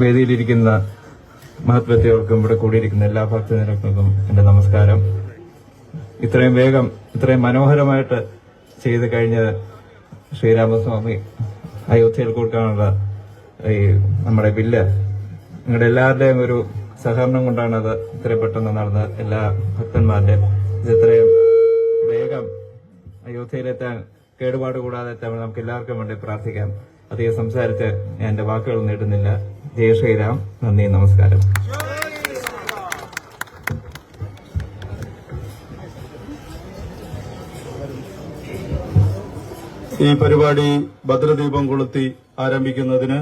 വേദിയിലിരിക്കുന്ന മഹത് വ്യക്തികൾക്കും ഇവിടെ കൂടിയിരിക്കുന്ന എല്ലാ ഭക്തജനങ്ങൾക്കും എന്റെ നമസ്കാരം. ഇത്രയും വേഗം ഇത്രയും മനോഹരമായിട്ട് ചെയ്ത് കഴിഞ്ഞ ശ്രീരാമസ്വാമി അയോധ്യയിൽ കൊടുക്കാനുള്ള ഈ നമ്മുടെ ബില്ല് നിങ്ങളുടെ എല്ലാവരുടെയും ഒരു സഹകരണം കൊണ്ടാണ് അത് ഇത്രയും പെട്ടെന്ന് നടന്നത്. എല്ലാ ഭക്തന്മാരുടെയും ഇത് ഇത്രയും വേഗം അയോധ്യയിലെത്താൻ കേടുപാട് കൂടാതെ എത്താൻ നമുക്ക് എല്ലാവർക്കും വേണ്ടി പ്രാർത്ഥിക്കാം. അധികം സംസാരിച്ച് ഞാൻ എന്റെ വാക്കുകൾ നീട്ടുന്നില്ല. ജയ ശ്രീരാം. നന്ദി, നമസ്കാരം. ഈ പരിപാടി ഭദ്രദീപം കൊളുത്തി ആരംഭിക്കുന്നതിന്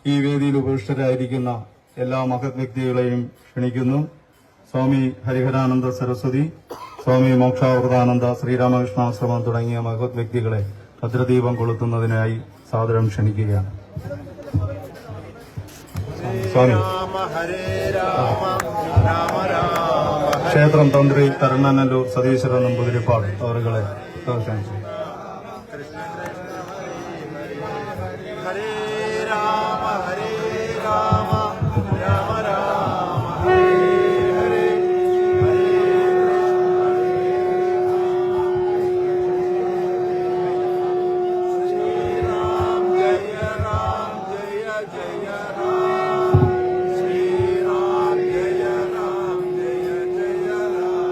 ഈ വേദിയിൽ ഉപവിഷ്ടരായിരിക്കുന്ന എല്ലാ മഹത് വ്യക്തികളെയും ക്ഷണിക്കുന്നു. സ്വാമി ഹരിഹരാനന്ദ സരസ്വതി, സ്വാമി മോക്ഷാവൃതാനന്ദ, ശ്രീരാമകൃഷ്ണാശ്രമം തുടങ്ങിയ മഹത് വ്യക്തികളെ ഭദ്രദീപം കൊളുത്തുന്നതിനായി സാദരം ക്ഷണിക്കുകയാണ്. സ്വാമി ക്ഷേത്രം തന്ത്രി കരുണാനല്ലൂർ സതീശ്വര നമ്പൂതിരിപ്പാട് അവരുകളെ ക്ഷണിച്ചു. ഹരേ രാമ ഹരേ രാമ രാമ രാമ ഹരേ ഹരേ ഹരേ ശ്രീരാം ജയ രാം ജയ ജയ രാം ശ്രീരാം ജയ രാം ജയ ജയ രാം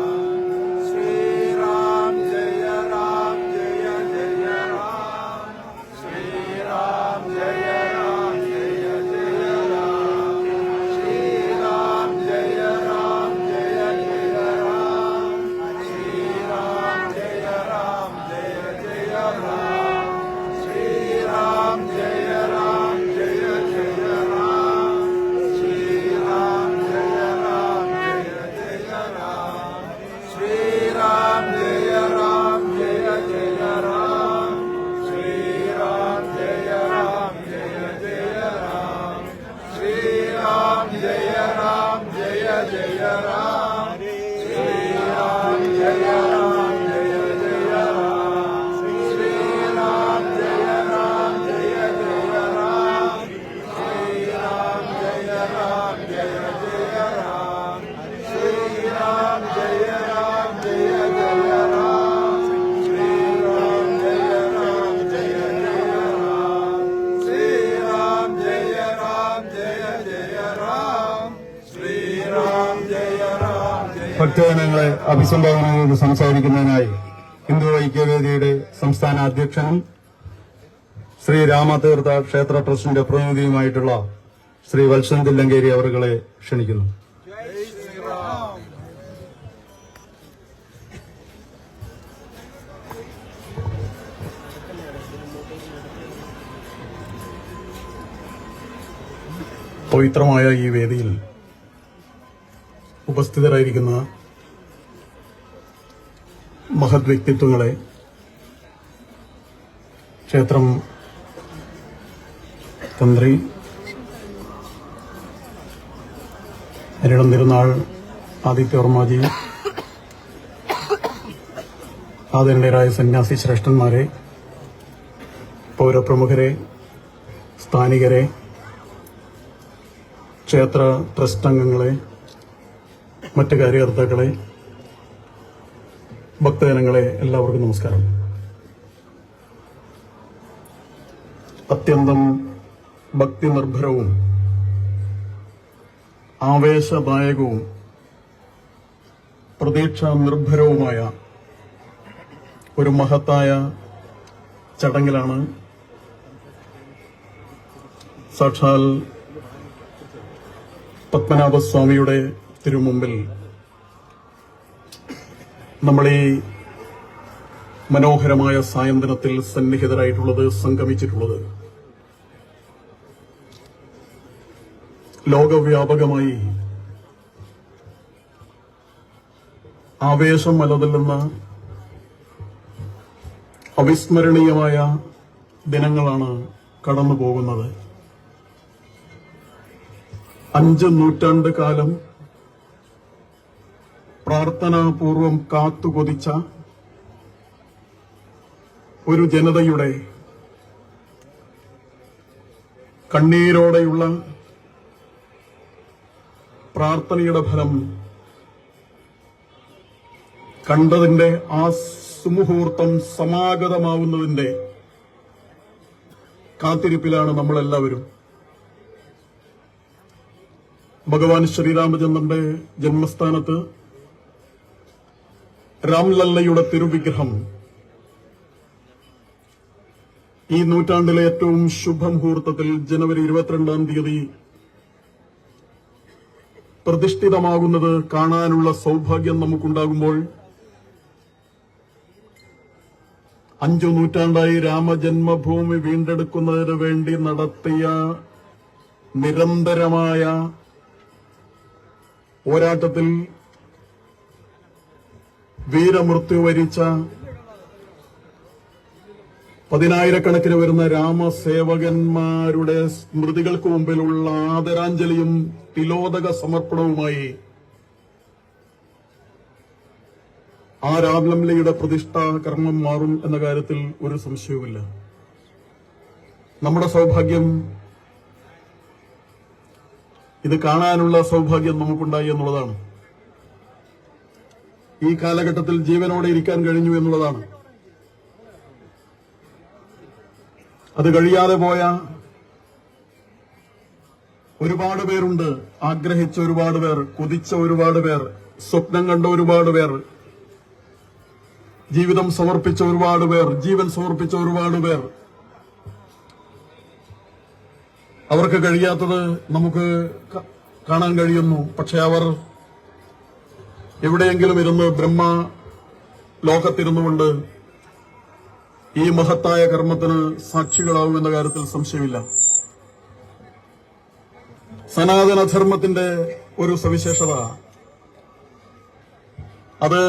ശ്രീരാം ജയ രാം ജയ ജയ രാം ശ്രീരാം ജയ രാം ജയ ജയ രാം ശ്രീരാം ജയ രാം ജയ ജയ രാം ശ്രീരാം ജയ രാം ജയ ജയ രാം ശ്രീരാം ജയ രാം ജയ ജയ രാം ശ്രീരാം ജയ രാം ജയ ജയ രാം ശ്രീരാം ജയ രാം ജയ ജയ രാം ശ്രീരാം ജയ രാം ജയ ജയ രാം ശ്രീരാം ജയ രാം ജയ ജയ രാം ശ്രീരാം ജയ രാം ജയ ജയ രാം ശ്രീരാം ജയ രാം ജയ ജയ രാം ശ്രീരാം ജയ രാം ജയ ജയ രാം ശ്രീരാം ജയ രാം ജയ ജയ രാം ശ്രീരാം ജയ രാം ജയ ജയ രാം ശ്രീരാം ജയ രാം ജയ ജയ രാം ശ്രീരാം ജയ രാം ജയ. ഭക്തജനങ്ങളെ അഭിസംബോധന ചെയ്ത് സംസാരിക്കുന്നതിനായി ഹിന്ദു ഐക്യവേദിയുടെ സംസ്ഥാന അധ്യക്ഷനും ശ്രീ രാമതീർത്ഥ ക്ഷേത്ര ട്രസ്റ്റിന്റെ പ്രതിനിധിയുമായിട്ടുള്ള ശ്രീ വത്സൻ തില്ലങ്കേരി അവരുകളെ ക്ഷണിക്കുന്നു. ജയ് ശ്രീറാം. പവിത്രമായ ഈ വേദിയിൽ ഉപസ്ഥിതരായിരിക്കുന്ന മഹത് വ്യക്തിത്വങ്ങളെ, ക്ഷേത്രം തന്ത്രി, ഹരിടം തിരുനാൾ ആദിത്യവർമാജി, ആദരണീയരായ സന്യാസി ശ്രേഷ്ഠന്മാരെ, പൗരപ്രമുഖരെ, സ്ഥാനികരെ, ക്ഷേത്ര ട്രസ്റ്റ് അംഗങ്ങളെ, മറ്റ് കാര്യകർത്താക്കളെ, ഭക്തജനങ്ങളെ, എല്ലാവർക്കും നമസ്കാരം. അത്യന്തം ഭക്തിനിർഭരവും ആവേശദായകവും പ്രതീക്ഷ നിർഭരവുമായ ഒരു മഹത്തായ ചടങ്ങിലാണ് സാക്ഷാൽ പത്മനാഭസ്വാമിയുടെ തിരുമുമ്പിൽ നമ്മൾ ഈ മനോഹരമായ സായന്തനത്തിൽ സന്നിഹിതരായിട്ടുള്ളത്, സംഗമിച്ചിട്ടുള്ളത്. ലോകവ്യാപകമായി ആവേശം അലതല്ലുന്ന അവിസ്മരണീയമായ ദിനങ്ങളാണ് കടന്നു പോകുന്നത്. 5 നൂറ്റാണ്ട് കാലം പ്രാർത്ഥനാപൂർവം കാത്തുകൊതിച്ച ഒരു ജനതയുടെ കണ്ണീരോടെയുള്ള പ്രാർത്ഥനയുടെ ഫലം കണ്ടതിന്റെ ആ സുമുഹൂർത്തം സമാഗതമാവുന്നതിന്റെ കാത്തിരിപ്പിലാണ് നമ്മളെല്ലാവരും. ഭഗവാൻ ശ്രീരാമചന്ദ്രന്റെ ജന്മസ്ഥാനത്ത് രാംലല്ലയുടെ തിരുവിഗ്രഹം ഈ നൂറ്റാണ്ടിലെ ഏറ്റവും ശുഭമുഹൂർത്തത്തിൽ ജനുവരി 22-ാം തീയതി പ്രതിഷ്ഠിതമാകുന്നത് കാണാനുള്ള സൗഭാഗ്യം നമുക്കുണ്ടാകുമ്പോൾ 5 നൂറ്റാണ്ടായി രാമജന്മഭൂമി വീണ്ടെടുക്കുന്നതിന് വേണ്ടി നടത്തിയ നിരന്തരമായ പോരാട്ടത്തിൽ വീരമൃത്യു വരിച്ച 10,000-കണക്കിന് വരുന്ന രാമസേവകന്മാരുടെ സ്മൃതികൾക്ക് മുമ്പിലുള്ള ആദരാഞ്ജലിയും തിലോദക സമർപ്പണവുമായി ആ രാംലല്ലയുടെ പ്രതിഷ്ഠാ കർമ്മം മാറും എന്ന കാര്യത്തിൽ ഒരു സംശയവുമില്ല. നമ്മുടെ സൗഭാഗ്യം ഇത് കാണാനുള്ള സൗഭാഗ്യം നമുക്കുണ്ടായി എന്നുള്ളതാണ്. ഈ കാലഘട്ടത്തിൽ ജീവനോടെ ഇരിക്കാൻ കഴിഞ്ഞു എന്നുള്ളതാണ്. അത് കഴിയാതെ പോയ ഒരുപാട് പേരുണ്ട്. ആഗ്രഹിച്ച ഒരുപാട് പേർ, കൊതിച്ച ഒരുപാട് പേർ, സ്വപ്നം കണ്ട ഒരുപാട് പേർ, ജീവിതം സമർപ്പിച്ച ഒരുപാട് പേർ, ജീവൻ സമർപ്പിച്ച ഒരുപാട് പേർ. അവർക്ക് കഴിയാത്തത് നമുക്ക് കാണാൻ കഴിയുന്നു. പക്ഷെ അവർ എവിടെയെങ്കിലും ഇരുന്ന് ബ്രഹ്മ ലോകത്തിരുന്നുകൊണ്ട് ഈ മഹത്തായ കർമ്മത്തിന് സാക്ഷികളാവുമെന്ന കാര്യത്തിൽ സംശയമില്ല. സനാതനധർമ്മത്തിന്റെ ഒരു സവിശേഷത അത്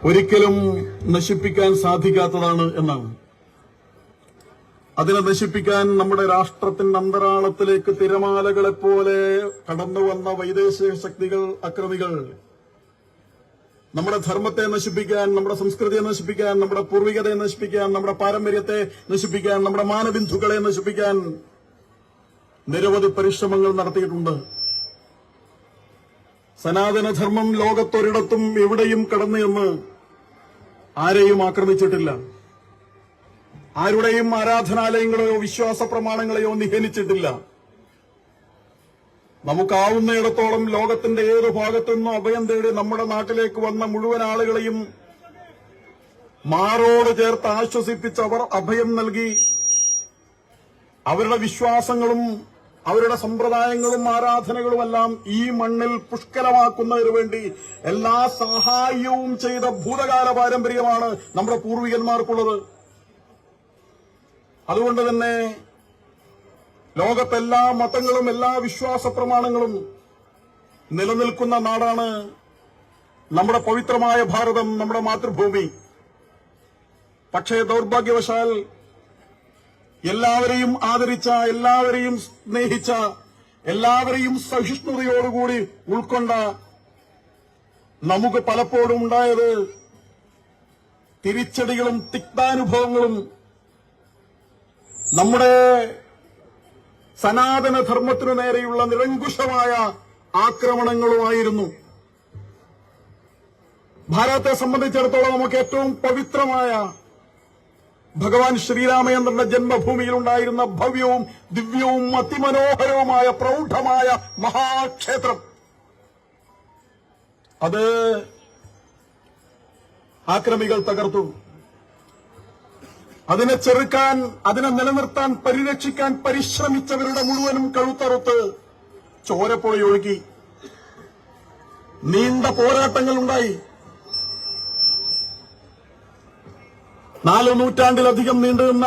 ഒരിക്കലും നശിപ്പിക്കാൻ സാധിക്കാത്തതാണ് എന്നാണ്. അതിനെ നശിപ്പിക്കാൻ നമ്മുടെ രാഷ്ട്രത്തിന്റെ അന്തരാളത്തിലേക്ക് തിരമാലകളെപ്പോലെ കടന്നുവന്ന വൈദേശിക ശക്തികൾ, അക്രമികൾ നമ്മുടെ ധർമ്മത്തെ നശിപ്പിക്കാൻ, നമ്മുടെ സംസ്കൃതിയെ നശിപ്പിക്കാൻ, നമ്മുടെ പൂർവികതയെ നശിപ്പിക്കാൻ, നമ്മുടെ പാരമ്പര്യത്തെ നശിപ്പിക്കാൻ, നമ്മുടെ മാനബിന്ദുക്കളെ നശിപ്പിക്കാൻ നിരവധി പരിശ്രമങ്ങൾ നടത്തിയിട്ടുണ്ട്. സനാതനധർമ്മം ലോകത്തൊരിടത്തും എവിടെയും കടന്നു എന്ന് ആരെയും ആക്രമിച്ചിട്ടില്ല. ആരുടെയും ആരാധനാലയങ്ങളെയോ വിശ്വാസ പ്രമാണങ്ങളെയോ നിഹനിച്ചിട്ടില്ല. നമുക്കാവുന്നയിടത്തോളം ലോകത്തിന്റെ ഏത് ഭാഗത്തുനിന്നും അഭയം തേടി നമ്മുടെ നാട്ടിലേക്ക് വന്ന മുഴുവൻ ആളുകളെയും മാറോട് ചേർത്ത് ആശ്വസിപ്പിച്ച് അവർ അഭയം നൽകി അവരുടെ വിശ്വാസങ്ങളും അവരുടെ സമ്പ്രദായങ്ങളും ആരാധനകളുമെല്ലാം ഈ മണ്ണിൽ പുഷ്കലമാക്കുന്നതിനു വേണ്ടി എല്ലാ സഹായവും ചെയ്ത ഭൂതകാല പാരമ്പര്യമാണ് നമ്മുടെ പൂർവികന്മാർക്കുള്ളത്. അതുകൊണ്ട് തന്നെ ലോകത്തെല്ലാ മതങ്ങളും എല്ലാ വിശ്വാസ പ്രമാണങ്ങളും നിലനിൽക്കുന്ന നാടാണ് നമ്മുടെ പവിത്രമായ ഭാരതം, നമ്മുടെ മാതൃഭൂമി. പക്ഷേ ദൗർഭാഗ്യവശാൽ എല്ലാവരെയും ആദരിച്ച, എല്ലാവരെയും സ്നേഹിച്ച, എല്ലാവരെയും സഹിഷ്ണുതയോടുകൂടി ഉൾക്കൊണ്ട നമുക്ക് പലപ്പോഴും ഉണ്ടായത് തിരിച്ചടികളും തിക്താനുഭവങ്ങളും നമ്മുടെ സനാതനധർമ്മത്തിനു നേരെയുള്ള നിരങ്കുശമായ ആക്രമണങ്ങളുമായിരുന്നു. ഭാരതത്തെ സംബന്ധിച്ചിടത്തോളം നമുക്ക് ഏറ്റവും പവിത്രമായ ഭഗവാൻ ശ്രീരാമചന്ദ്രന്റെ ജന്മഭൂമിയിൽ ഉണ്ടായിരുന്ന ഭവ്യവും ദിവ്യവും അതിമനോഹരവുമായ പ്രൗഢമായ മഹാക്ഷേത്രം അത് ആക്രമികൾ തകർത്തു. അതിനെ ചെറുക്കാൻ, അതിനെ നിലനിർത്താൻ, പരിരക്ഷിക്കാൻ പരിശ്രമിച്ചവരുടെ മുഴുവനും കഴുത്തറുത്ത് ചോരപ്പുഴയൊഴുകി. നീണ്ട പോരാട്ടങ്ങളുണ്ടായി. 4 നൂറ്റാണ്ടിലധികം നീണ്ടുനിന്ന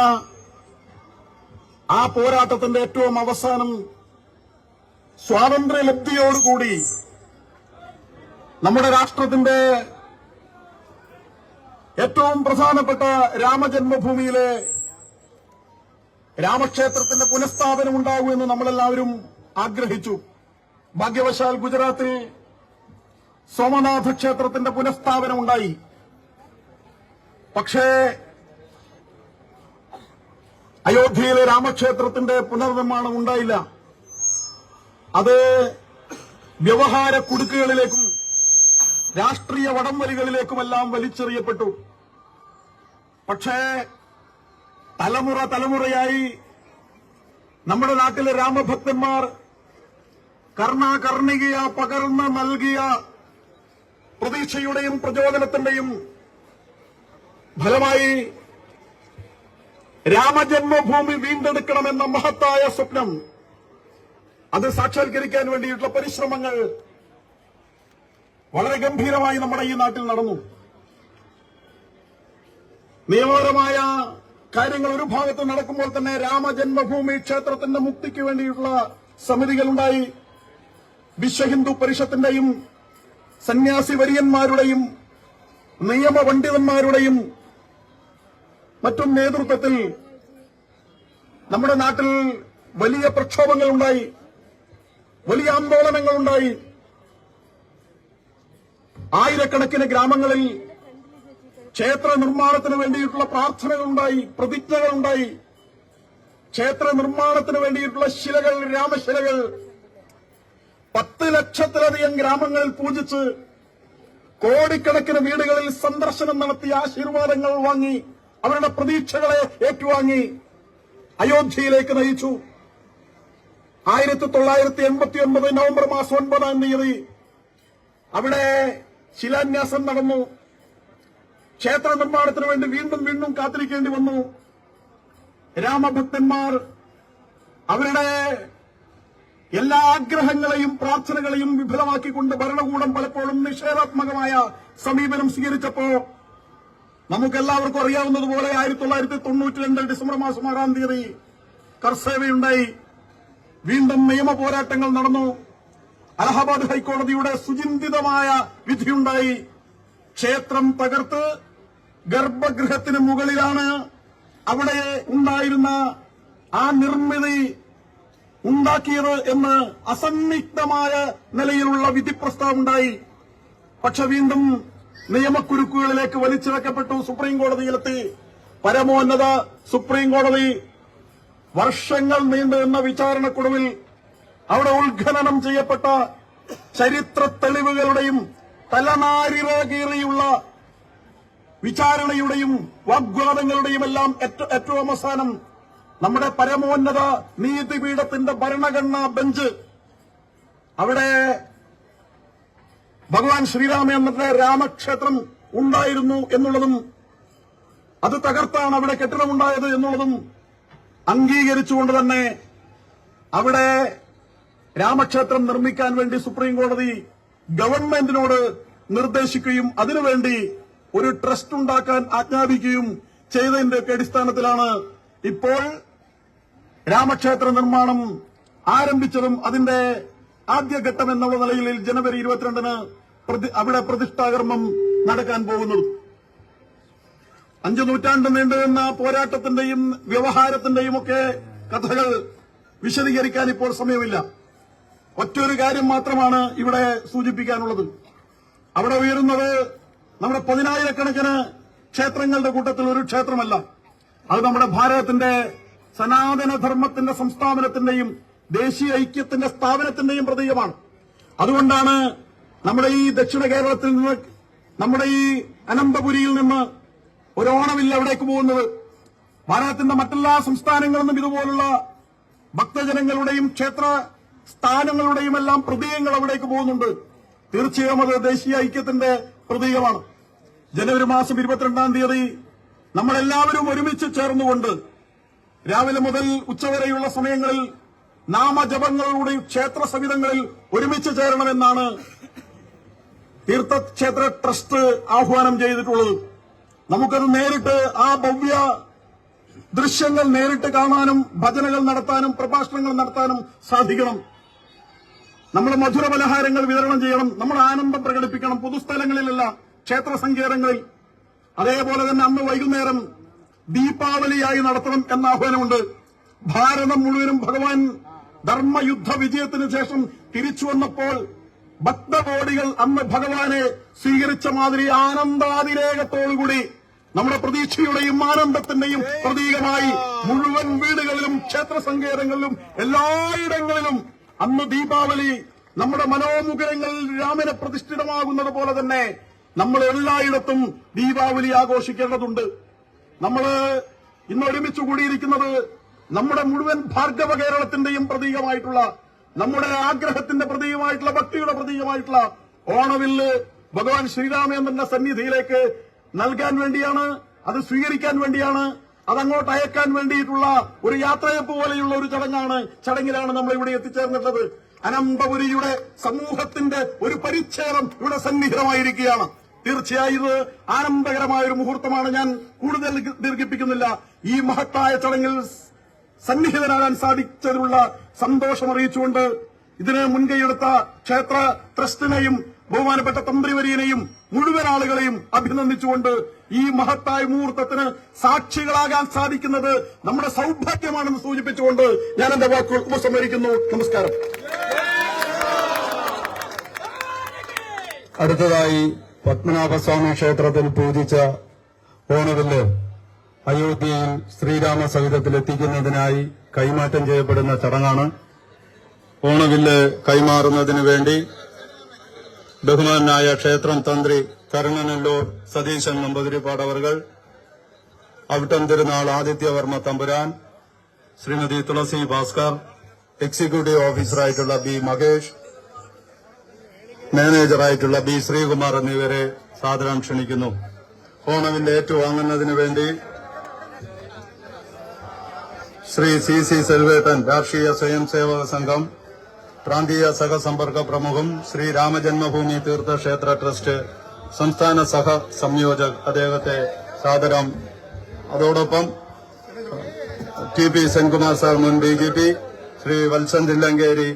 ആ പോരാട്ടത്തിന്റെ ഏറ്റവും അവസാനം സ്വാതന്ത്ര്യലബ്ധിയോടുകൂടി നമ്മുടെ രാഷ്ട്രത്തിന്റെ ഏറ്റവും പ്രധാനപ്പെട്ട രാമജന്മഭൂമിയിലെ രാമക്ഷേത്രത്തിന്റെ പുനഃസ്ഥാപനം ഉണ്ടാകുമെന്ന് നമ്മളെല്ലാവരും ആഗ്രഹിച്ചു. ഭാഗ്യവശാൽ ഗുജറാത്തിൽ സോമനാഥ ക്ഷേത്രത്തിന്റെ പുനഃസ്ഥാപനം ഉണ്ടായി. പക്ഷേ അയോധ്യയിലെ രാമക്ഷേത്രത്തിന്റെ പുനർനിർമ്മാണം ഉണ്ടായില്ല. അത് വ്യവഹാര കുടുക്കുകളിലേക്കും രാഷ്ട്രീയ വടംവലികളിലേക്കുമെല്ലാം വലിച്ചെറിയപ്പെട്ടു. പക്ഷേ തലമുറയായി നമ്മുടെ നാട്ടിലെ രാമഭക്തന്മാർ കർണാകർണികയ പകർന്ന് നൽകിയ പ്രതീക്ഷയുടെയും പ്രചോദനത്തിന്റെയും ഫലമായി രാമജന്മഭൂമി വീണ്ടെടുക്കണമെന്ന മഹത്തായ സ്വപ്നം അത് സാക്ഷാത്കരിക്കാൻ വേണ്ടിയിട്ടുള്ള പരിശ്രമങ്ങൾ വളരെ ഗംഭീരമായി നമ്മുടെ ഈ നാട്ടിൽ നടന്നു. നിയമപരമായ കാര്യങ്ങൾ ഒരു ഭാഗത്ത് നടക്കുമ്പോൾ തന്നെ രാമജന്മഭൂമി ക്ഷേത്രത്തിന്റെ മുക്തിക്ക് വേണ്ടിയിട്ടുള്ള സമിതികളുണ്ടായി. വിശ്വഹിന്ദു പരിഷത്തിന്റെയും സന്യാസി വര്യന്മാരുടെയും നിയമപണ്ഡിതന്മാരുടെയും മറ്റും നേതൃത്വത്തിൽ നമ്മുടെ നാട്ടിൽ വലിയ പ്രക്ഷോഭങ്ങളുണ്ടായി, വലിയ ആന്തോളനങ്ങളുണ്ടായി. ആയിരക്കണക്കിന് ഗ്രാമങ്ങളിൽ ക്ഷേത്ര നിർമ്മാണത്തിന് വേണ്ടിയിട്ടുള്ള പ്രാർത്ഥനകളുണ്ടായി, പ്രതിജ്ഞകളുണ്ടായി. ക്ഷേത്ര നിർമ്മാണത്തിന് വേണ്ടിയിട്ടുള്ള ശിലകൾ, രാമശിലകൾ 10 ലക്ഷത്തിലധികം ഗ്രാമങ്ങളിൽ പൂജിച്ച് കോടിക്കണക്കിന് വീടുകളിൽ സന്ദർശനം നടത്തി ആശീർവാദങ്ങൾ വാങ്ങി അവരുടെ പ്രതീക്ഷകളെ ഏറ്റുവാങ്ങി അയോധ്യയിലേക്ക് നയിച്ചു. 1989 നവംബർ മാസം 9-ാം തീയതി അവിടെ ശിലാന്യാസം നടന്നു. ക്ഷേത്ര നിർമ്മാണത്തിന് വേണ്ടി വീണ്ടും കാത്തിരിക്കേണ്ടി വന്നു. രാമഭക്തന്മാർ അവരുടെ എല്ലാ ആഗ്രഹങ്ങളെയും പ്രാർത്ഥനകളെയും വിഫലമാക്കിക്കൊണ്ട് ഭരണകൂടം പലപ്പോഴും നിഷേധാത്മകമായ സമീപനം സ്വീകരിച്ചപ്പോ നമുക്കെല്ലാവർക്കും അറിയാവുന്നതുപോലെ 1992 ഡിസംബർ മാസം 6-ാം തീയതി കർസേവയുണ്ടായി. വീണ്ടും നിയമ പോരാട്ടങ്ങൾ നടന്നു. അലഹബാദ് ഹൈക്കോടതിയുടെ സുചിന്തിതമായ വിധിയുണ്ടായി. ക്ഷേത്രം തകർത്ത് ഗർഭഗൃഹത്തിന് മുകളിലാണ് അവിടെ ഉണ്ടായിരുന്ന ആ നിർമ്മിതി ഉണ്ടാക്കിയത് എന്ന് അസന്നിഗ്ധമായ നിലയിലുള്ള വിധി പ്രസ്താവമുണ്ടായി. പക്ഷെ വീണ്ടും നിയമക്കുരുക്കുകളിലേക്ക് വലിച്ചിഴക്കപ്പെട്ടു. സുപ്രീം കോടതിയിലെത്തി. പരമോന്നത സുപ്രീം കോടതി വർഷങ്ങൾ നീണ്ടുനിന്ന വിചാരണക്കൊടുവിൽ അവിടെ ഉത്ഖനനം ചെയ്യപ്പെട്ട ചരിത്ര തെളിവുകളുടെയും തലനാരിറകീറിയുള്ള വിചാരണയുടെയും വാഗ്വാദങ്ങളുടെയും എല്ലാം ഏറ്റവും അവസാനം നമ്മുടെ പരമോന്നത നീതിപീഠത്തിന്റെ ഭരണഘടനാ ബെഞ്ച് അവിടെ ഭഗവാൻ ശ്രീരാമചന്ദ്രന്റെ രാമക്ഷേത്രം ഉണ്ടായിരുന്നു എന്നുള്ളതും അത് തകർത്താണ് അവിടെ കെട്ടിടമുണ്ടായത് എന്നുള്ളതും അംഗീകരിച്ചുകൊണ്ട് തന്നെ അവിടെ രാമക്ഷേത്രം നിർമ്മിക്കാൻ വേണ്ടി സുപ്രീം കോടതി ഗവൺമെന്റിനോട് നിർദ്ദേശിക്കുകയും അതിനുവേണ്ടി ഒരു ട്രസ്റ്റ് ഉണ്ടാക്കാൻ ആജ്ഞാപിക്കുകയും ചെയ്തതിന്റെ അടിസ്ഥാനത്തിലാണ് ഇപ്പോൾ രാമക്ഷേത്ര നിർമ്മാണം ആരംഭിച്ചതും അതിന്റെ ആദ്യഘട്ടം എന്നുള്ള നിലയിൽ ജനുവരി 22-ന് അവിടെ പ്രതിഷ്ഠാകർമ്മം നടക്കാൻ പോകുന്നതും. 5 നൂറ്റാണ്ട് നീണ്ടുനിന്ന പോരാട്ടത്തിന്റെയും വ്യവഹാരത്തിന്റെയും ഒക്കെ കഥകൾ വിശദീകരിക്കാൻ ഇപ്പോൾ സമയമില്ല. ഒറ്റൊരു കാര്യം മാത്രമാണ് ഇവിടെ സൂചിപ്പിക്കാനുള്ളത്. അവിടെ ഉയരുന്നത് നമ്മുടെ 10,000-കണക്കിന് ക്ഷേത്രങ്ങളുടെ കൂട്ടത്തിൽ ഒരു ക്ഷേത്രമല്ല. അത് നമ്മുടെ ഭാരതത്തിന്റെ സനാതനധർമ്മത്തിന്റെ സംസ്ഥാപനത്തിന്റെയും ദേശീയ ഐക്യത്തിന്റെ സ്ഥാപനത്തിന്റെയും പ്രതീകമാണ്. അതുകൊണ്ടാണ് നമ്മുടെ ഈ ദക്ഷിണ കേരളത്തിൽ നിന്ന്, നമ്മുടെ ഈ അനന്തപുരിയിൽ നിന്ന് ഒരു ഓണമില്ല അവിടേക്ക് പോകുന്നത്. ഭാരതത്തിന്റെ മറ്റെല്ലാ സംസ്ഥാനങ്ങളിൽ നിന്നും ഇതുപോലുള്ള ഭക്തജനങ്ങളുടെയും ക്ഷേത്ര സ്ഥാനങ്ങളുടെയും എല്ലാം പ്രതീകങ്ങൾ അവിടേക്ക് പോകുന്നുണ്ട്. തീർച്ചയായും അത് ദേശീയ ഐക്യത്തിന്റെ പ്രതീകമാണ്. ജനുവരി മാസം 22-ാം തീയതി നമ്മളെല്ലാവരും ഒരുമിച്ച് ചേർന്നുകൊണ്ട് രാവിലെ മുതൽ ഉച്ചവരെയുള്ള സമയങ്ങളിൽ നാമജപങ്ങളുടെ ക്ഷേത്ര സവിധങ്ങളിൽ ഒരുമിച്ച് ചേരണമെന്നാണ് തീർത്ഥക്ഷേത്ര ട്രസ്റ്റ് ആഹ്വാനം ചെയ്തിട്ടുള്ളത്. നമുക്കത് നേരിട്ട് ആ ഭവ്യ ദൃശ്യങ്ങൾ നേരിട്ട് കാണാനും ഭജനകൾ നടത്താനും പ്രഭാഷണങ്ങൾ നടത്താനും സാധിക്കണം. നമ്മൾ മധുരപലഹാരങ്ങൾ വിതരണം ചെയ്യണം. നമ്മൾ ആനന്ദം പ്രകടിപ്പിക്കണം. പൊതുസ്ഥലങ്ങളിലല്ല, ക്ഷേത്ര സങ്കേതങ്ങളിൽ. അതേപോലെ തന്നെ അന്ന് വൈകുന്നേരം ദീപാവലിയായി നടത്തണം എന്ന ആഹ്വാനമുണ്ട്. ഭാരതം മുഴുവനും ഭഗവാൻ ധർമ്മയുദ്ധ വിജയത്തിന് ശേഷം തിരിച്ചു വന്നപ്പോൾ ഭക്തകോടികൾ അന്ന് ഭഗവാനെ സ്വീകരിച്ച മാതിരി ആനന്ദാതിരേകത്തോടുകൂടി നമ്മുടെ പ്രതീക്ഷയുടെയും ആനന്ദത്തിന്റെയും പ്രതീകമായി മുഴുവൻ വീടുകളിലും ക്ഷേത്ര സങ്കേതങ്ങളിലും എല്ലായിടങ്ങളിലും അന്ന് ദീപാവലി നമ്മുടെ മനോമുഖരങ്ങളിൽ രാമനെ പ്രതിഷ്ഠിതമാകുന്നത് പോലെ തന്നെ നമ്മൾ എല്ലായിടത്തും ദീപാവലി ആഘോഷിക്കേണ്ടതുണ്ട്. നമ്മൾ ഇന്ന് ഒരുമിച്ച് കൂടിയിരിക്കുന്നത് നമ്മുടെ മുഴുവൻ ഭാർഗവ കേരളത്തിന്റെയും പ്രതീകമായിട്ടുള്ള, നമ്മുടെ ആഗ്രഹത്തിന്റെ പ്രതീകമായിട്ടുള്ള, ഭക്തിയുടെ പ്രതീകമായിട്ടുള്ള ഓണവില്ല് ഭഗവാൻ ശ്രീരാമചന്ദ്രന്റെ സന്നിധിയിലേക്ക് നൽകാൻ വേണ്ടിയാണ്, അത് സ്വീകരിക്കാൻ വേണ്ടിയാണ്, അതങ്ങോട്ട് അയക്കാൻ വേണ്ടിയിട്ടുള്ള ഒരു യാത്രയപ്പ് പോലെയുള്ള ഒരു ചടങ്ങിലാണ് നമ്മൾ ഇവിടെ എത്തിച്ചേർന്നിട്ടുള്ളത്. അനന്തപുരിയുടെ സമൂഹത്തിന്റെ ഒരു പരിച്ഛേദം ഇവിടെ സന്നിഹിതമായിരിക്കുകയാണ്. തീർച്ചയായും ഇത് ആനന്ദകരമായ ഒരു മുഹൂർത്തമാണ്. ഞാൻ കൂടുതൽ ദീർഘിപ്പിക്കുന്നില്ല. ഈ മഹത്തായ ചടങ്ങിൽ സന്നിഹിതനാകാൻ സാധിച്ചതിലുള്ള സന്തോഷം അറിയിച്ചുകൊണ്ട് ഇതിന് മുൻകൈയെടുത്ത ക്ഷേത്ര ട്രസ്റ്റിനെയും ബഹുമാനപ്പെട്ട തന്ത്രിവര്യനെയും മുഴുവൻ ആളുകളെയും അഭിനന്ദിച്ചുകൊണ്ട് ഈ മഹത്തായ മുഹൂർത്തത്തിന് സാക്ഷികളാകാൻ സാധിക്കുന്നത് നമ്മുടെ സൗഭാഗ്യമാണെന്ന് സൂചിപ്പിച്ചുകൊണ്ട് ഞാൻ എന്റെ വാക്കുകൾ ഉപസംഹരിക്കുന്നു. നമസ്കാരം. അടുത്തതായി പത്മനാഭസ്വാമി ക്ഷേത്രത്തിൽ പൂജിച്ച ഓണവില്ല് അയോധ്യയിൽ ശ്രീരാമ സഹിതത്തിലെത്തിക്കുന്നതിനായി കൈമാറ്റം ചെയ്യപ്പെടുന്ന ചടങ്ങാണ്. ഓണവില്ല് കൈമാറുന്നതിനു വേണ്ടി ബഹുമാനായ ക്ഷേത്രം തന്ത്രി കരുണനല്ലൂർ സതീശൻ നമ്പൂതിരിപ്പാട് അവർകൾ, അവിട്ടം തിരുനാൾ ആദിത്യവർമ്മ തമ്പുരാൻ, ശ്രീമതി തുളസി ഭാസ്കർ, എക്സിക്യൂട്ടീവ് ഓഫീസറായിട്ടുള്ള ബി മഹേഷ്, മാനേജറായിട്ടുള്ള ബി ശ്രീകുമാർ എന്നിവരെ സാദരം ക്ഷണിക്കുന്നു. ഓണവില്ല് ഏറ്റുവാങ്ങുന്നതിനു വേണ്ടി ശ്രീ സി സി സെൽവേട്ടൻ, രാഷ്ട്രീയ സ്വയം സേവക സംഘം പ്രാന്തീയ സഹസമ്പർക്ക പ്രമുഖം, ശ്രീ രാമജന്മഭൂമി തീർത്ഥക്ഷേത്ര ട്രസ്റ്റ് സംസ്ഥാന സഹ സംയോജക്, അദ്ദേഹത്തെ സാദരം. അതോടൊപ്പം ടി പി സെൻകുമാർ സാർ, മുൻ DGP, ശ്രീ വത്സൻ തില്ലങ്കേരി,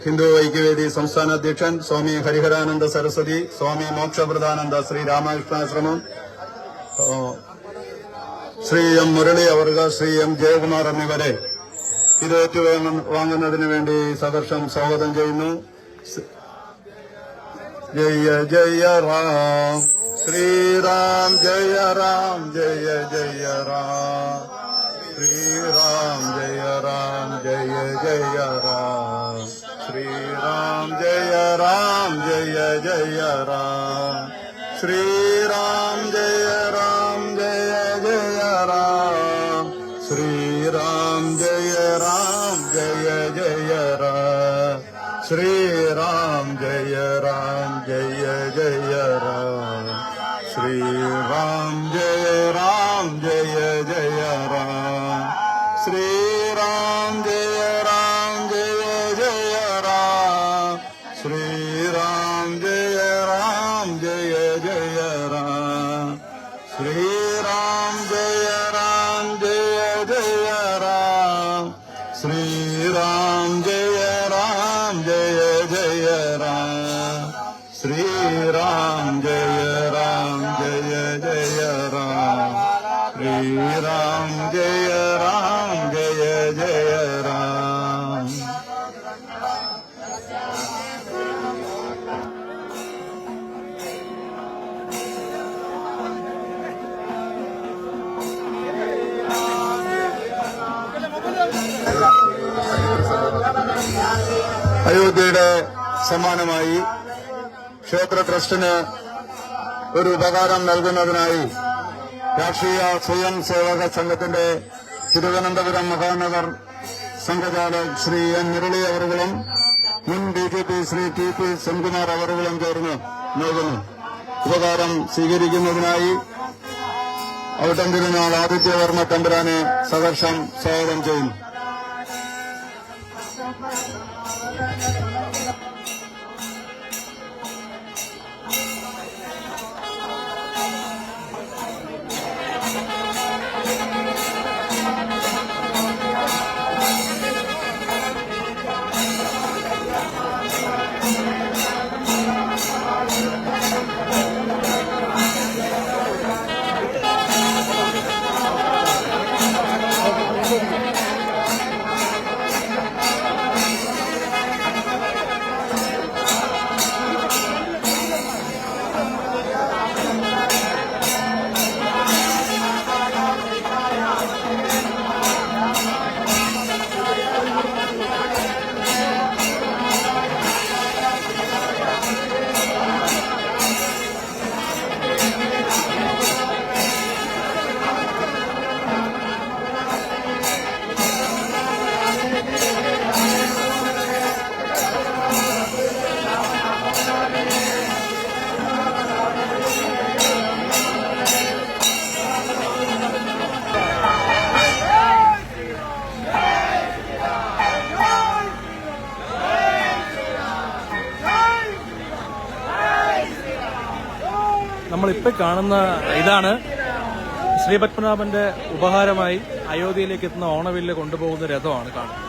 ഹിന്ദു ഐക്യവേദി സംസ്ഥാന അധ്യക്ഷൻ, സ്വാമി ഹരിഹരാനന്ദ സരസ്വതി, സ്വാമി മോക്ഷപ്രദാനന്ദ ശ്രീ രാമകൃഷ്ണാശ്രമം, ശ്രീ എം മുരളി അവർകൾ, ശ്രീ എം ജയകുമാർ എന്നിവരെ ഇത് ഏറ്റുവാങ്ങുന്നതിന് വേണ്ടി സഹർഷം സ്വാഗതം ചെയ്യുന്നു. ജയ ജയ റാം ശ്രീറാം, ജയ റാം ജയ ജയ റാം, ശ്രീറാം ജയ റാം ജയ ജയ റാം, ശ്രീറാം ജയ റാം ജയ ജയ റാം, ശ്രീറാം ജയ റാം ജയ ജയ റാം, ശ്രീറാം ജയ റാം ജയ ജയ റാം, ശ്രീറാം ജയ റാം ജയ ജയ റാം, ശ്രീറാം ജയ റാം ജയ ജയ റാം, ശ്രീറാം ജയ റാം ജയ ജയ റാം, ശ്രീറാം ജയ റാം ജയ ജയ റാം, ശ്രീറാം ജയ റാം ജയ ജയ റാം, ശ്രീറാം ജയ റാം ജയ ജയ റാം, ശ്രീറാം ജയ റാം ജയ ജയ റാം, ശ്രീറാം ജയ റാം ജയ ജയ റാം. അയോധ്യയുടെ സമ്മാനമായി ക്ഷേത്ര ട്രസ്റ്റിന് ഒരു ഉപകാരം നൽകുന്നതിനായി രാഷ്ട്രീയ സ്വയം സേവക സംഘത്തിന്റെ തിരുവനന്തപുരം മഹാനഗർ സംഘചാലക് ശ്രീ എൻ മുരളി അവറുകളും മുൻ DGP Shri T P Senkumar അവറുകളും ചേർന്ന് നൽകുന്നു. ഉപകാരം സ്വീകരിക്കുന്നതിനായി അവിട്ടം തിരുനാൾ ആദിത്യവർമ്മ തമ്പുരാനെ സഹർഷം സ്വാഗതം ചെയ്യുന്നു. നമ്മളിപ്പോൾ കാണുന്ന ഇതാണ് ശ്രീപത്മനാഭന്റെ ഉപഹാരമായി അയോധ്യയിലേക്ക് എത്തുന്ന ഓണവില്ല് കൊണ്ടുപോകുന്ന രഥമാണ് കാണുന്നത്.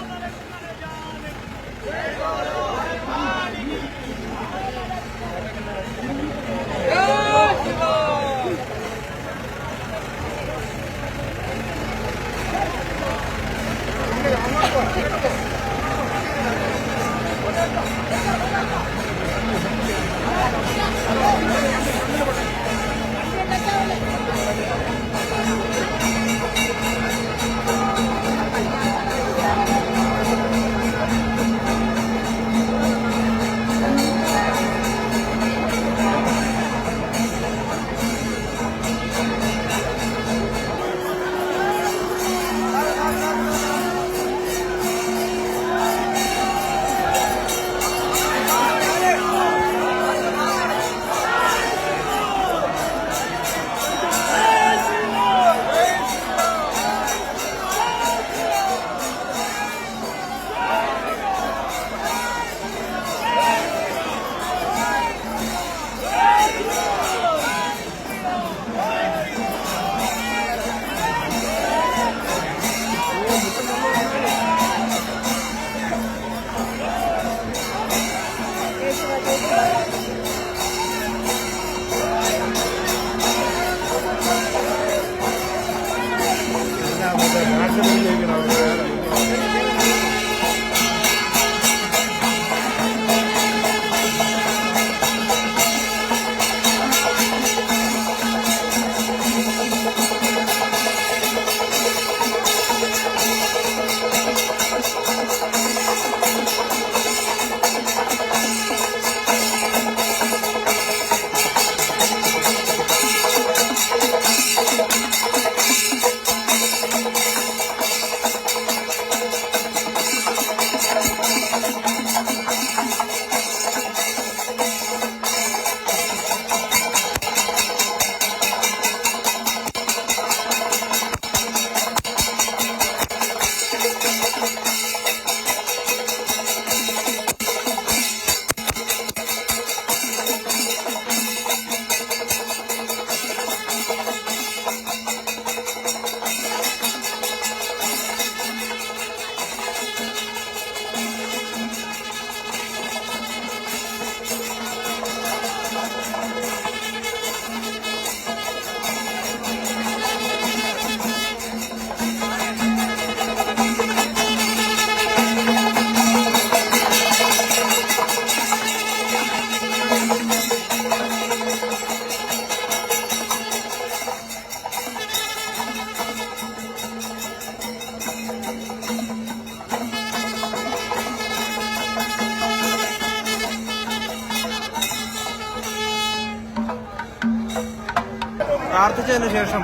പ്രാർത്ഥിച്ചതിന് ശേഷം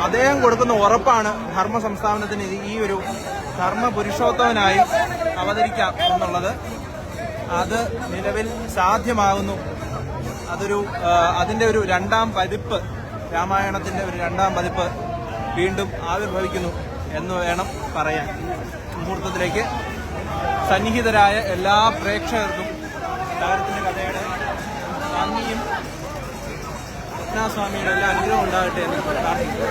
അദ്ദേഹം കൊടുക്കുന്ന ഉറപ്പാണ് ധർമ്മ സംസ്ഥാപനത്തിന് ഈ ഒരു ധർമ്മ പുരുഷോത്തമനായി അവതരിക്കാം എന്നുള്ളത്. അത് നിലവിൽ സാധ്യമാകുന്നു. അതിന്റെ ഒരു രണ്ടാം പതിപ്പ്, രാമായണത്തിന്റെ ഒരു രണ്ടാം പതിപ്പ് വീണ്ടും ആവിർഭവിക്കുന്നു എന്ന് വേണം പറയാൻ. മുഹൂർത്തത്തിലേക്ക് സന്നിഹിതരായ എല്ലാ പ്രേക്ഷകർക്കും നഗരത്തിന്റെ കഥയുടെ ഭംഗിയും സ്വാമിയുടെ എല്ലാ അനുഗ്രഹം ഉണ്ടാകട്ടെ എന്ന് പ്രാർത്ഥിക്കുന്നു.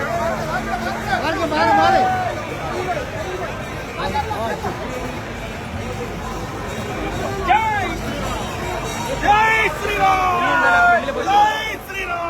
ജയ് ശ്രീറാം, ജയ് Sriram.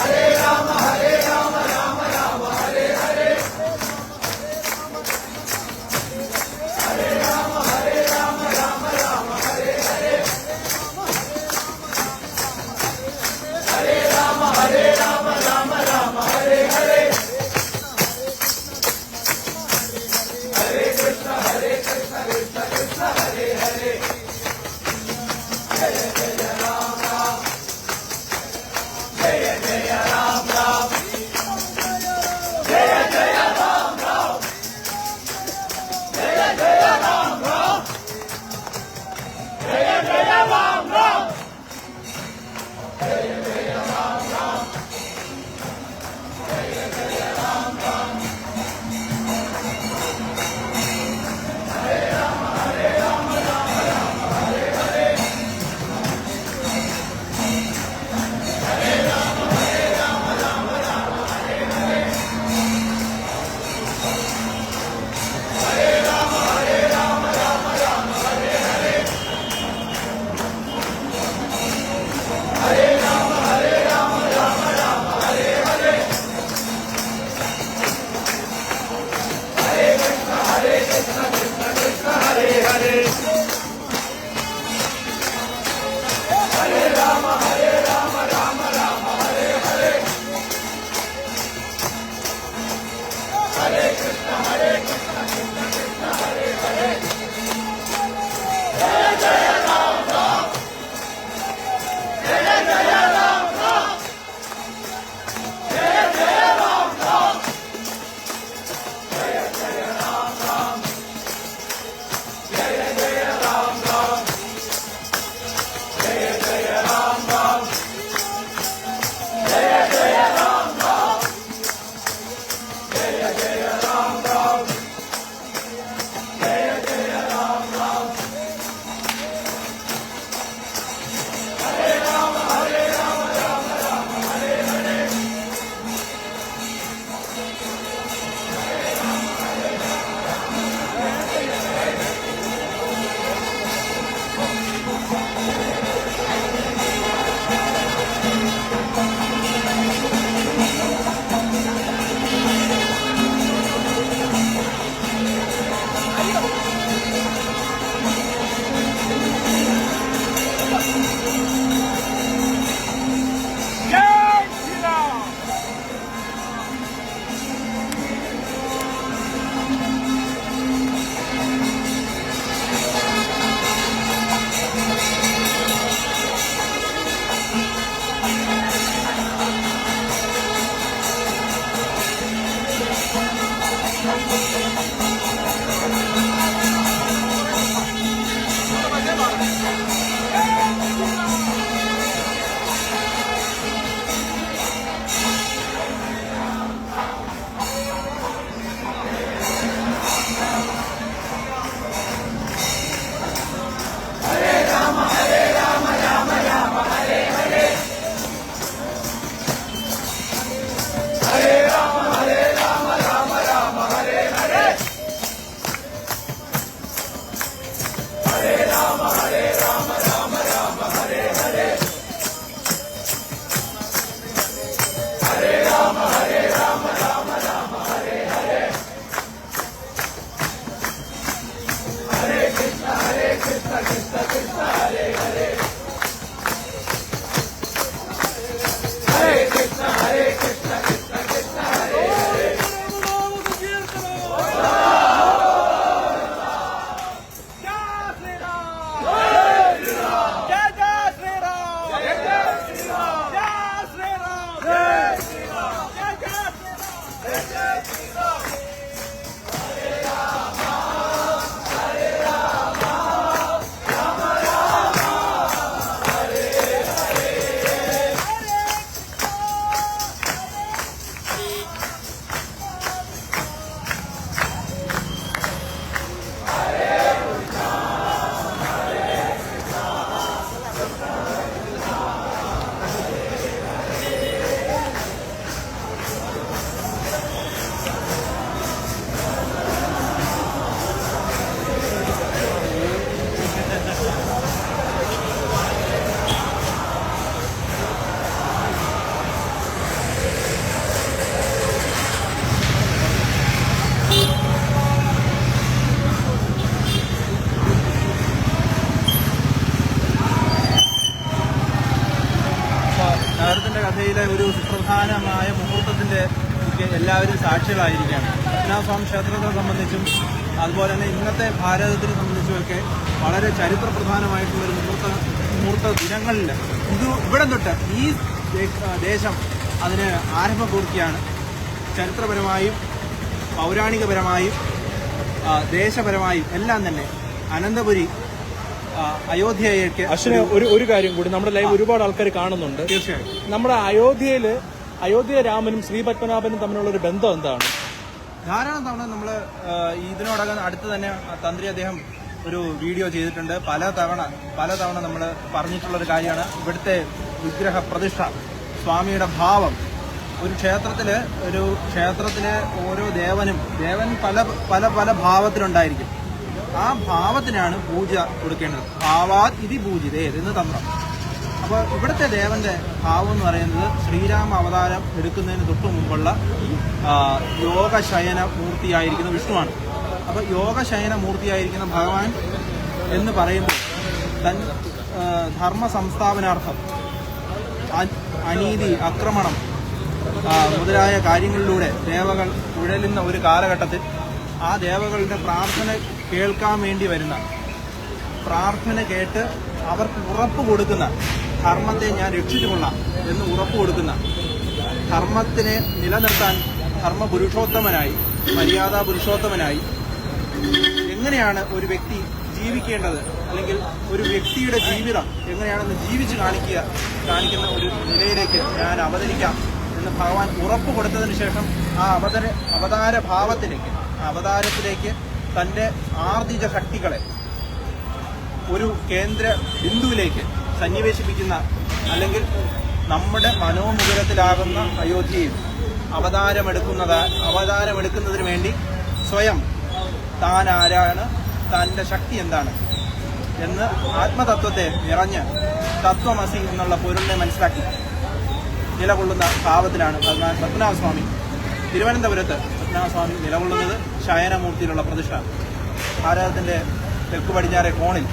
Hare Rama, Rama Rama, Hare Hare. നഗരത്തിന്റെ കഥയിലെ ഒരു സുപ്രധാനമായ മുഹൂർത്തത്തിന്റെ എല്ലാവരും സാക്ഷികളായിരിക്കുകയാണ്. പത്മനാഭസ്വാമി ക്ഷേത്രത്തെ സംബന്ധിച്ചും അതുപോലെ തന്നെ ഇന്നത്തെ ഭാരതത്തിനെ സംബന്ധിച്ചുമൊക്കെ വളരെ ചരിത്രപ്രധാനമായിട്ടുള്ളൊരു മുഹൂർത്ത ദിനങ്ങളിൽ ഇവിടെ തൊട്ട് ഈ ദേശം അതിന് ആരംഭം കുറിക്കുകയാണ്. ചരിത്രപരമായും പൗരാണികപരമായും ദേശപരമായും എല്ലാം തന്നെ അനന്തപുരി അയോധ്യയ്ക്ക് അശ്വിന് ഒരു കാര്യം കൂടി, നമ്മുടെ ലൈവ് ഒരുപാട് ആൾക്കാർ കാണുന്നുണ്ട്. തീർച്ചയായും നമ്മുടെ അയോധ്യ രാമനും ശ്രീപത്മനാഭനും തമ്മിലുള്ള ഒരു ബന്ധം എന്താണ്? ധാരാളം തവണ നമ്മൾ ഇതിനോടകം അടുത്ത് തന്നെ തന്ത്രി അദ്ദേഹം ഒരു വീഡിയോ ചെയ്തിട്ടുണ്ട്. പല തവണ നമ്മൾ പറഞ്ഞിട്ടുള്ളൊരു കാര്യമാണ് ഇവിടുത്തെ വിഗ്രഹ പ്രതിഷ്ഠ, സ്വാമിയുടെ ഭാവം. ഒരു ക്ഷേത്രത്തിലെ ഓരോ ദേവൻ പല ഭാവത്തിലുണ്ടായിരിക്കും. ആ ഭാവത്തിനാണ് പൂജ കൊടുക്കേണ്ടത്. ഭാവാത് ഇതി പൂജിതേ എന്ന് തന്ത്രം. അപ്പോൾ ഇവിടുത്തെ ദേവന്റെ ഭാവം എന്ന് പറയുന്നത് ശ്രീരാമ അവതാരം എടുക്കുന്നതിന് തൊട്ടു മുമ്പുള്ള യോഗശയന മൂർത്തിയായിരിക്കുന്ന വിഷ്ണുവാണ്. അപ്പോൾ യോഗശയന മൂർത്തിയായിരിക്കുന്ന ഭഗവാൻ എന്ന് പറയുമ്പോൾ ധർമ്മ സംസ്ഥാപനാർത്ഥം അനീതി, ആക്രമണം മുതലായ കാര്യങ്ങളിലൂടെ ദേവകൾ ഉഴലുന്ന ഒരു കാലഘട്ടത്തിൽ ആ ദേവകളുടെ പ്രാർത്ഥന കേൾക്കാൻ വേണ്ടി വരുന്ന, പ്രാർത്ഥന കേട്ട് അവർക്ക് ഉറപ്പ് കൊടുക്കുന്ന, ധർമ്മത്തെ ഞാൻ രക്ഷിച്ചുകൊള്ളാം എന്ന് ഉറപ്പ് കൊടുക്കുന്ന, ധർമ്മത്തിനെ നിലനിർത്താൻ ധർമ്മപുരുഷോത്തമനായി, മര്യാദാ പുരുഷോത്തമനായി എങ്ങനെയാണ് ഒരു വ്യക്തി ജീവിക്കേണ്ടത്, അല്ലെങ്കിൽ ഒരു വ്യക്തിയുടെ ജീവിതം എങ്ങനെയാണെന്ന് ജീവിച്ച് കാണിക്കുന്ന ഒരു നിലയിലേക്ക് ഞാൻ അവതരിക്കാം എന്ന് ഭഗവാൻ ഉറപ്പ് കൊടുത്തതിന് ശേഷം ആ അവതാരത്തിലേക്ക് തന്റെ ആർജിത ശക്തികളെ ഒരു കേന്ദ്ര ബിന്ദുവിലേക്ക് സന്നിവേശിപ്പിക്കുന്ന, അല്ലെങ്കിൽ നമ്മുടെ മനോമുഖരത്തിലാകുന്ന അയോധ്യയിൽ അവതാരമെടുക്കുന്നതിന് വേണ്ടി സ്വയം താൻ ആരാണ്, തന്റെ ശക്തി എന്താണ് എന്ന് ആത്മതത്വത്തെ നിറഞ്ഞ് തത്വമസി എന്നുള്ള പൊരുളിനെ മനസ്സിലാക്കി നിലകൊള്ളുന്ന ഭാവത്തിലാണ് ഭഗവാൻ പത്മനാഭസ്വാമി തിരുവനന്തപുരത്ത് പത്മനാഭസ്വാമി നിലകൊള്ളുന്നത്. ശയനമൂർത്തിയിലുള്ള പ്രതിഷ്ഠ ഭാരതത്തിന്റെ തെക്കു പടിഞ്ഞാറെ കോണിൽ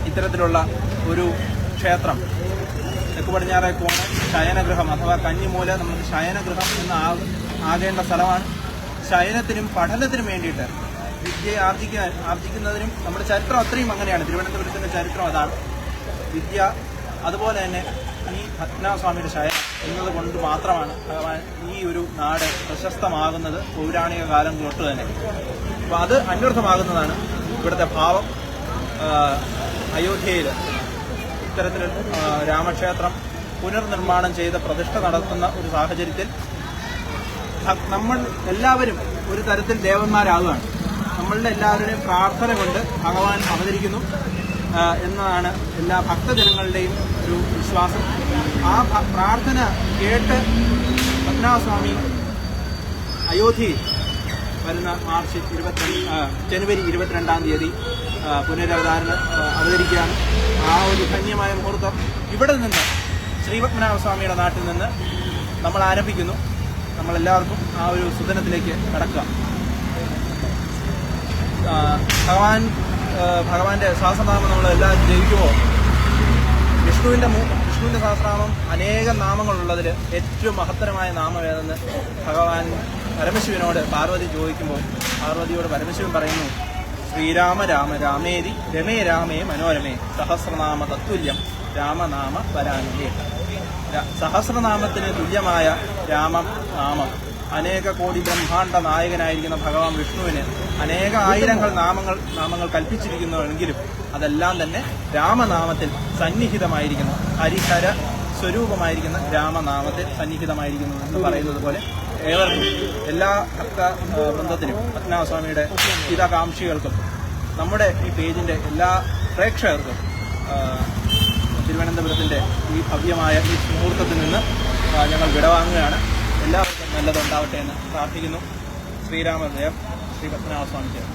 ഇത്തരത്തിലുള്ള ഒരു ക്ഷേത്രം, തെക്കു പടിഞ്ഞാറെ കോണ് ശയനഗൃഹം അഥവാ കന്നിമൂല, നമുക്ക് ശയനഗൃഹം എന്ന് ആകേണ്ട സ്ഥലമാണ്. ശയനത്തിനും പഠനത്തിനും വേണ്ടിയിട്ട് വിദ്യയെ ആർജിക്കുന്നതിനും നമ്മുടെ ചരിത്രം അത്രയും അങ്ങനെയാണ്. തിരുവനന്തപുരത്തിന്റെ ചരിത്രം അതാണ്. വിദ്യ, അതുപോലെ തന്നെ ഈ പത്മനാഭസ്വാമിയുടെ ശയനം എന്നത് കൊണ്ട് മാത്രമാണ് ഈ ഒരു നാട് പ്രശസ്തമാകുന്നത് പൗരാണിക കാലം തൊട്ട് തന്നെ. അപ്പോൾ അത് അന്വർത്ഥമാകുന്നതാണ് ഇവിടുത്തെ ഭാവം. അയോധ്യയിൽ ഇത്തരത്തിൽ രാമക്ഷേത്രം പുനർനിർമ്മാണം ചെയ്ത പ്രതിഷ്ഠ നടത്തുന്ന ഒരു സാഹചര്യത്തിൽ നമ്മൾ എല്ലാവരും ഒരു തരത്തിൽ ദേവന്മാരാകുകയാണ്. നമ്മളുടെ എല്ലാവരുടെയും പ്രാർത്ഥന കൊണ്ട് ഭഗവാൻ അവതരിക്കുന്നു എന്നതാണ് എല്ലാ ഭക്തജനങ്ങളുടെയും ഒരു വിശ്വാസം. ആ പ്രാർത്ഥന കേട്ട് പത്മനാഭസ്വാമി അയോധ്യയിൽ വരുന്ന ജനുവരി 22-ാം തീയതി അവതരിക്കുകയാണ്. ആ ഒരു ധന്യമായ മുഹൂർത്തം ഇവിടെ നിന്ന്, ശ്രീപത്മനാഭസ്വാമിയുടെ നാട്ടിൽ നിന്ന് നമ്മൾ ആരംഭിക്കുന്നു. നമ്മളെല്ലാവർക്കും ആ ഒരു സുദിനത്തിലേക്ക് കടക്കുക. ഭഗവാന്റെ സഹസ്രനാമം നമ്മൾ എല്ലാവരും ജപിക്കുമ്പോൾ വിഷ്ണുവിന്റെ സഹസ്രനാമം അനേകം നാമങ്ങളുള്ളതിൽ ഏറ്റവും മഹത്തരമായ നാമം ഏതെന്ന് ഭഗവാൻ പരമശിവനോട് പാർവതി ചോദിക്കുമ്പോൾ പാർവതിയോട് പരമശിവൻ പറയുന്നു, ശ്രീരാമ രാമ രാമേരി രമേ രാമേ മനോരമേ സഹസ്രനാമ തത്തുല്യം രാമനാമ പരാനുലേ. സഹസ്രനാമത്തിന് തുല്യമായ രാമനാമം അനേക കോടി ബ്രഹ്മാണ്ഡ നായകനായിരിക്കുന്ന ഭഗവാൻ വിഷ്ണുവിന് അനേക ആയിരങ്ങൾ നാമങ്ങൾ കൽപ്പിച്ചിരിക്കുന്നുവെങ്കിലും അതെല്ലാം തന്നെ രാമനാമത്തിൽ സന്നിഹിതമായിരിക്കുന്നു, ഹരിഹര സ്വരൂപമായിരിക്കുന്ന രാമനാമത്തിൽ സന്നിഹിതമായിരിക്കുന്നു എന്ന് പറയുന്നത് പോലെ ഏവർക്കും എല്ലാ ഭക്ത വൃന്ദത്തിനും പത്മനാഭസ്വാമിയുടെ ഹിതകാംക്ഷികൾക്കും നമ്മുടെ ഈ പേജിന്റെ എല്ലാ പ്രേക്ഷകർക്കും തിരുവനന്തപുരത്തിന്റെ ഈ ഭവ്യമായ ഈ മുഹൂർത്തത്തിൽ നിന്ന് ഞങ്ങൾ വിടവാങ്ങുകയാണ്. എല്ലാവർക്കും നല്ലതുണ്ടാവട്ടെ എന്ന് പ്രാർത്ഥിക്കുന്നു. ശ്രീരാമജയം. ശ്രീ പത്മനാഭസ്വാമി ജയം.